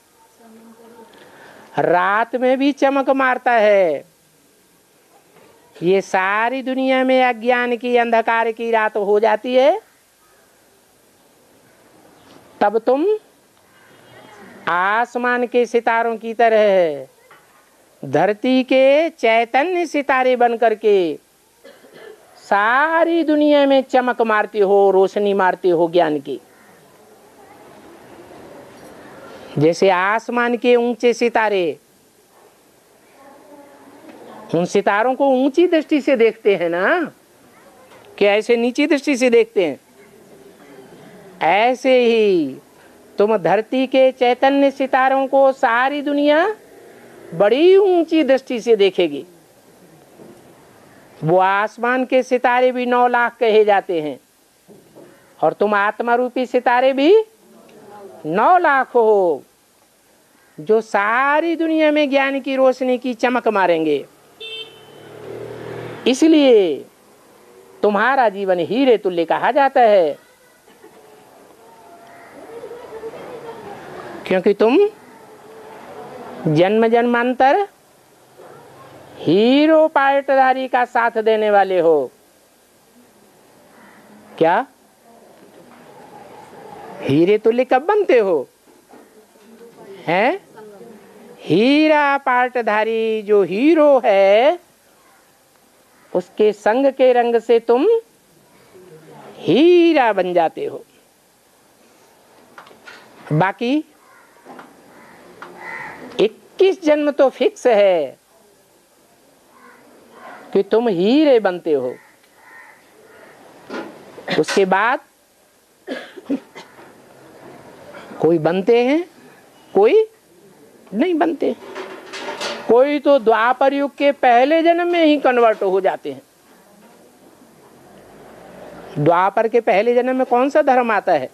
रात में भी चमक मारता है। ये सारी दुनिया में अज्ञान की, अंधकार की रात हो जाती है, तब तुम आसमान के सितारों की तरह धरती के चैतन्य सितारे बन करके सारी दुनिया में चमक मारती हो, रोशनी मारती हो ज्ञान की। जैसे आसमान के ऊंचे सितारे, उन सितारों को ऊंची दृष्टि से देखते हैं ना, कि ऐसे नीची दृष्टि से देखते हैं। ऐसे ही तुम धरती के चैतन्य सितारों को सारी दुनिया बड़ी ऊंची दृष्टि से देखेगी। वो आसमान के सितारे भी 9 लाख कहे जाते हैं, और तुम आत्मा रूपी सितारे भी 9 लाख हो, जो सारी दुनिया में ज्ञान की रोशनी की चमक मारेंगे। इसलिए तुम्हारा जीवन हीरे तुल्य कहा जाता है, क्योंकि तुम जन्म जन्मांतर हीरो पाटधारी का साथ देने वाले हो। क्या? हीरे तुल्य कब बनते हो? हैं? हीरा पाटधारी जो हीरो है, उसके संग के रंग से तुम हीरा बन जाते हो। बाकी 21 जन्म तो फिक्स है कि तुम हीरे बनते हो। उसके बाद कोई बनते हैं, कोई नहीं बनते। कोई तो द्वापर युग के पहले जन्म में ही कन्वर्ट हो जाते हैं। द्वापर के पहले जन्म में कौन सा धर्म आता है?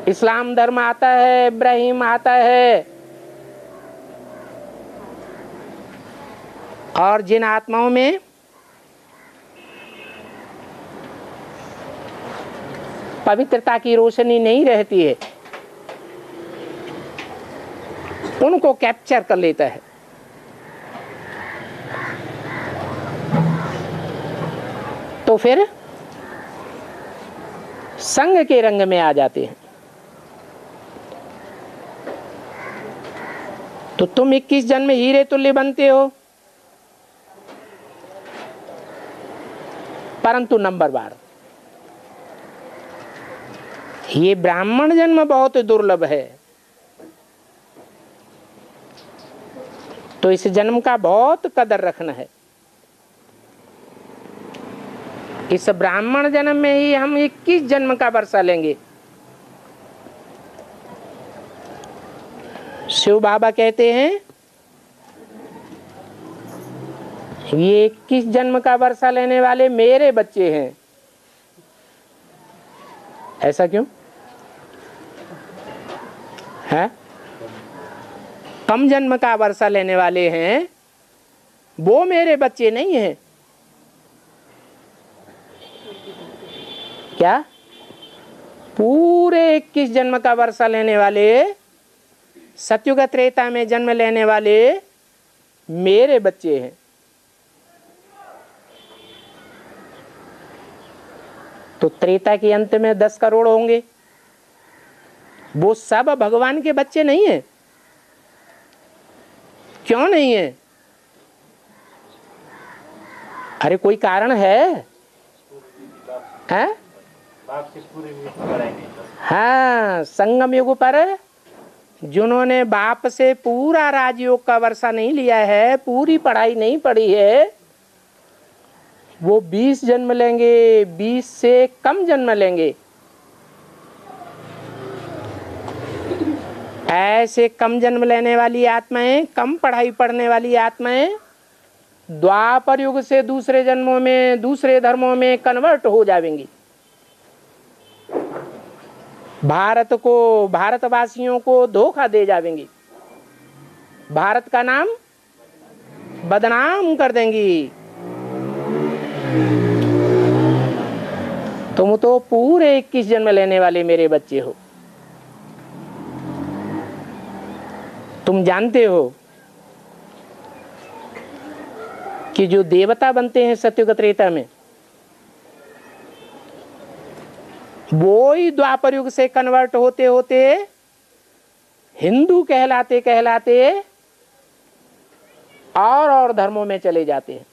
इस्लाम धर्म आता है, इब्राहिम आता है। और जिन आत्माओं में पवित्रता की रोशनी नहीं रहती है, उनको कैप्चर कर लेता है। तो फिर संग के रंग में आ जाते हैं। तो तुम 21 जन्म में हीरे तुल्य बनते हो, परंतु नंबर बार ये ब्राह्मण जन्म बहुत दुर्लभ है। तो इस जन्म का बहुत कदर रखना है। इस ब्राह्मण जन्म में ही हम 21 जन्म का वर्षा लेंगे। शिव बाबा कहते हैं ये 21 जन्म का वर्षा लेने वाले मेरे बच्चे हैं। ऐसा क्यों है? कम जन्म का वर्षा लेने वाले हैं वो मेरे बच्चे नहीं हैं। क्या? पूरे 21 जन्म का वर्षा लेने वाले, सतयुग त्रेता में जन्म लेने वाले मेरे बच्चे हैं। तो त्रेता के अंत में 10 करोड़ होंगे, वो सब भगवान के बच्चे नहीं हैं। क्यों नहीं है? अरे कोई कारण है? हैं? हाँ, संगम युग पर जिन्होंने बाप से पूरा राजयोग का वर्षा नहीं लिया है, पूरी पढ़ाई नहीं पढ़ी है, वो 20 जन्म लेंगे, 20 से कम जन्म लेंगे। ऐसे कम जन्म लेने वाली आत्माएं, कम पढ़ाई पढ़ने वाली आत्माएं द्वापर युग से दूसरे जन्मों में, दूसरे धर्मों में कन्वर्ट हो जाएंगी। भारत को, भारतवासियों को धोखा दे जाएंगी, भारत का नाम बदनाम कर देंगी। तुम तो पूरे 21 जन्म लेने वाले मेरे बच्चे हो। तुम जानते हो कि जो देवता बनते हैं सतयुग त्रेता में, वो ही द्वापर युग से कन्वर्ट होते होते हिंदू कहलाते कहलाते और धर्मों में चले जाते हैं।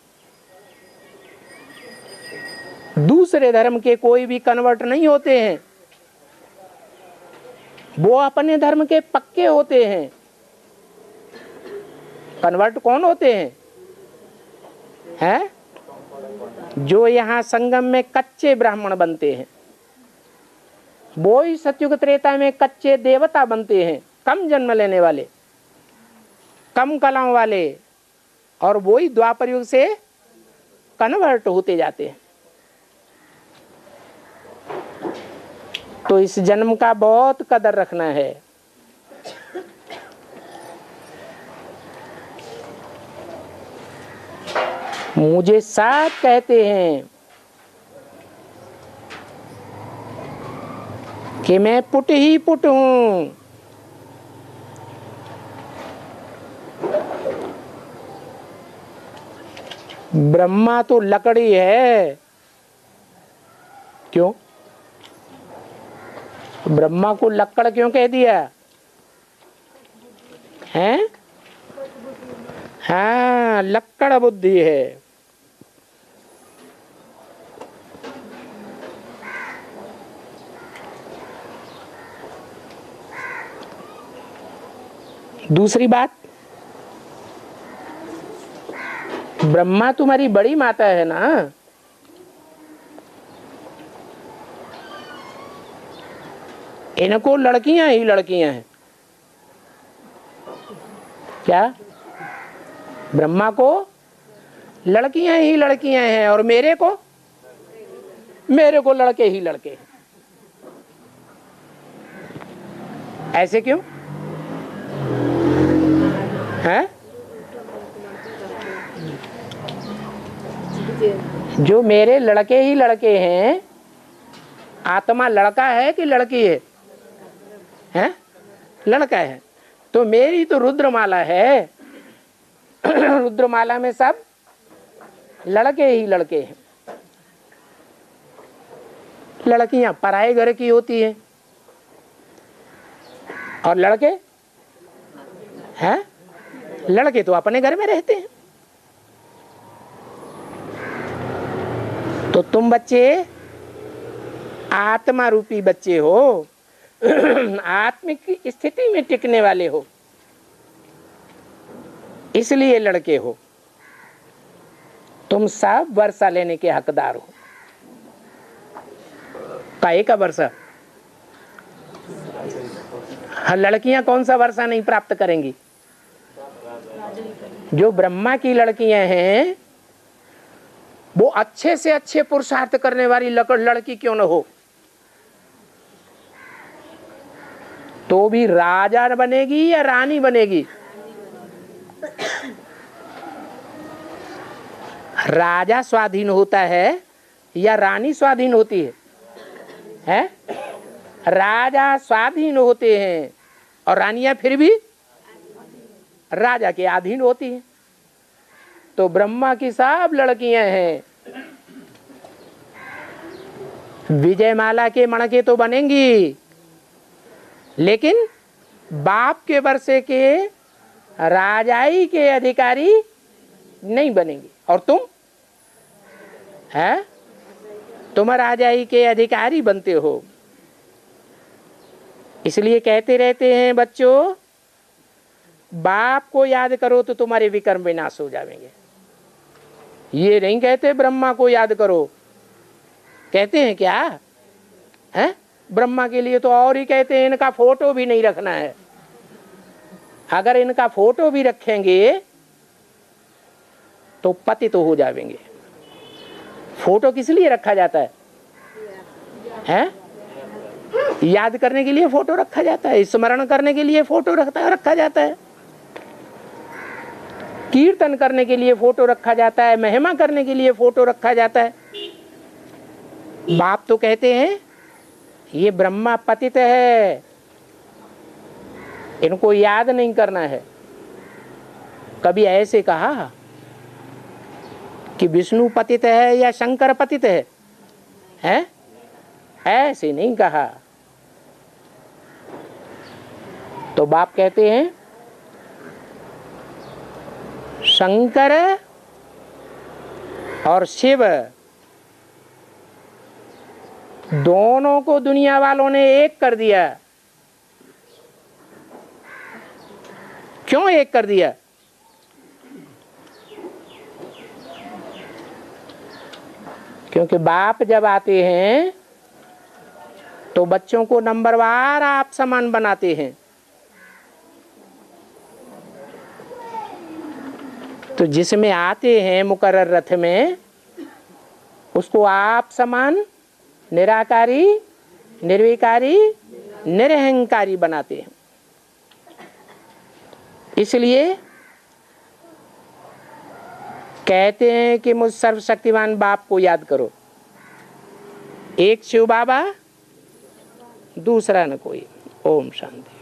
दूसरे धर्म के कोई भी कन्वर्ट नहीं होते हैं, वो अपने धर्म के पक्के होते हैं। कन्वर्ट कौन होते हैं? हैं? जो यहाँ संगम में कच्चे ब्राह्मण बनते हैं, वो ही सतयुग त्रेता में कच्चे देवता बनते हैं, कम जन्म लेने वाले, कम कलाओं वाले, और वो ही द्वापर युग से कन्वर्ट होते जाते हैं। तो इस जन्म का बहुत कदर रखना है। मुझे सब कहते हैं कि मैं पुट ही पुट हूं। ब्रह्मा तो लकड़ी है। क्यों? ब्रह्मा को लक्कड़ क्यों कह दिया? हैं? हाँ, लक्कड़ बुद्धि है। दूसरी बात, ब्रह्मा तुम्हारी बड़ी माता है ना, इनको लड़कियां ही लड़कियां हैं। क्या? ब्रह्मा को लड़कियां ही लड़कियां हैं और मेरे को लड़के ही लड़के हैं। ऐसे क्यों है? जो मेरे लड़के ही लड़के हैं, आत्मा लड़का है कि लड़की है? हैं? लड़का है। तो मेरी तो रुद्रमाला है, रुद्रमाला में सब लड़के ही लड़के हैं। लड़कियां पराये घर की होती हैं और लड़के हैं, लड़के तो अपने घर में रहते हैं। तो तुम बच्चे आत्मा रूपी बच्चे हो, आत्मिक स्थिति में टिकने वाले हो, इसलिए लड़के हो। तुम सब वर्षा लेने के हकदार हो। काहे का वर्षा? लड़कियां कौन सा वर्षा नहीं प्राप्त करेंगी? जो ब्रह्मा की लड़कियां हैं वो अच्छे से अच्छे पुरुषार्थ करने वाली लड़की क्यों न हो, तो भी राजा बनेगी या रानी बनेगी? राजा स्वाधीन होता है या रानी स्वाधीन होती है? हैं? राजा स्वाधीन होते हैं और रानियां फिर भी राजा के अधीन होती हैं। तो ब्रह्मा की सब लड़कियां हैं, विजयमाला के मणके तो बनेंगी, लेकिन बाप के वर्षे के राजाई के अधिकारी नहीं बनेंगी। और तुम है, तुम राजाई के अधिकारी बनते हो। इसलिए कहते रहते हैं बच्चों, बाप को याद करो तो तुम्हारे विकर्म विनाश हो जाएंगे। ये नहीं कहते ब्रह्मा को याद करो, कहते हैं क्या है? ब्रह्मा के लिए तो और ही कहते हैं इनका फोटो भी नहीं रखना है। अगर इनका फोटो भी रखेंगे तो पतित तो हो जाएंगे। फोटो किस लिए रखा जाता है? हैं? याद करने के लिए फोटो रखा जाता है, स्मरण करने के लिए फोटो रखा जाता है, कीर्तन करने के लिए फोटो रखा जाता है, महिमा करने के लिए फोटो रखा जाता है। बाप तो कहते हैं ये ब्रह्मा पतित है, इनको याद नहीं करना है। कभी ऐसे कहा कि विष्णु पतित है या शंकर पतित है? हैं? ऐसे नहीं कहा। तो बाप कहते हैं शंकर और शिव दोनों को दुनिया वालों ने एक कर दिया। क्यों एक कर दिया? क्योंकि बाप जब आते हैं तो बच्चों को नंबरवार आप समान बनाते हैं। तो जिसमें आते हैं मुकर्रर रथ में, उसको आप समान, निराकारी, निर्विकारी, निरहंकारी बनाते हैं। इसलिए कहते हैं कि मुझ सर्वशक्तिमान बाप को याद करो। एक शिव बाबा, दूसरा न कोई। ओम शांति।